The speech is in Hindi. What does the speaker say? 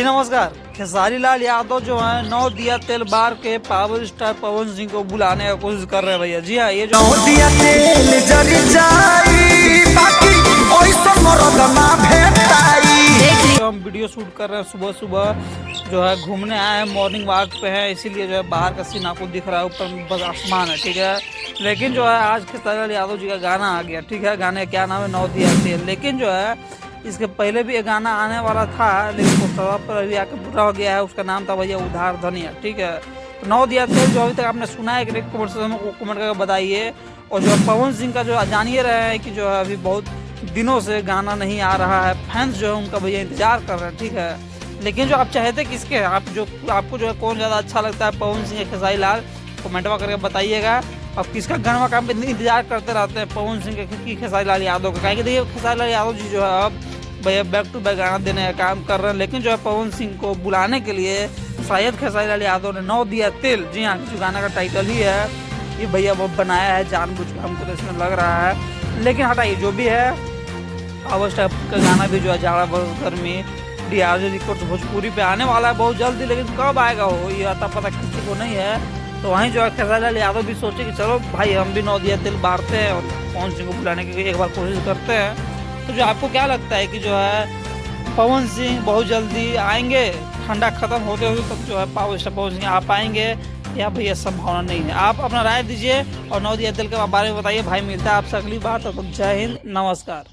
नमस्कार। खेसारी लाल यादव जो है 9 दिया तेल बार के पावर स्टार पवन सिंह को बुलाने का कोशिश कर रहे हैं भैया। जी हाँ, ये जो 9 दिया तेल जरी जाई बाकी ओइसन मरद ना भेटाई। हम वीडियो शूट कर रहे हैं सुबह सुबह जो है, घूमने आए हैं, मॉर्निंग वॉक पे हैं, इसीलिए जो है बाहर का सीन आपको दिख रहा है, ऊपर बस आसमान है, ठीक है। लेकिन जो है आज खेसारी लाल यादव जी का गाना आ गया, ठीक है। गाने का क्या नाम है? 9 दिया तेल। लेकिन जो है इसके पहले भी एक गाना आने वाला था, लेकिन वो सभा पर अभी आके पूरा हो गया है। उसका नाम था भैया उधार धनिया, ठीक है। तो 9 दिया तेल जो अभी तक आपने सुना है, एक कमेंट करके बताइए। और जो पवन सिंह का जो जानिए रहे हैं कि जो है अभी बहुत दिनों से गाना नहीं आ रहा है, फैंस जो है उनका भैया इंतजार कर रहे हैं, ठीक है। लेकिन जो आप चाहते किसके, आपको जो है कौन ज़्यादा अच्छा लगता है, पवन सिंह या खेसारी लाल, कमेंट में करके बताइएगा। अब किसका गाना का इंतजार करते रहते हैं, पवन सिंह की खेसारी लाल यादव का? क्योंकि देखिए खेसारी लाल यादव जी जो है अब भैया बैक टू बैक गाना देने का काम कर रहे हैं। लेकिन जो है पवन सिंह को बुलाने के लिए शायद खेसारी लाल यादव ने 9 दिया तेल, जी हाँ, जो गाना का टाइटल ही है, ये भैया वो बनाया है जानबूझ के, हमको तो इसमें लग रहा है। लेकिन हटाइए, जो भी है पावर स्टार का गाना भी जो है जाड़ा गर्मी DRJ रिकॉर्ड्स भोजपुरी पे आने वाला है बहुत जल्दी। लेकिन कब आएगा वो, ये आता पता किसी को नहीं है। तो वहीं जो है खेसारी लाल यादव भी सोचे कि चलो भाई हम भी 9 दिया तेल बारते हैं और पवन सिंह को बुलाने की एक बार कोशिश करते हैं। तो जो आपको क्या लगता है कि जो है पवन सिंह बहुत जल्दी आएंगे, ठंडा खत्म होते हुए तब जो है पावर स्टार पवन सिंह आ पाएंगे, या भैया संभावना नहीं है? आप अपना राय दीजिए और 9 दिया तेल के बारे में बताइए। भाई मिलता है आपसे अगली बार, तब तक जय हिंद, नमस्कार।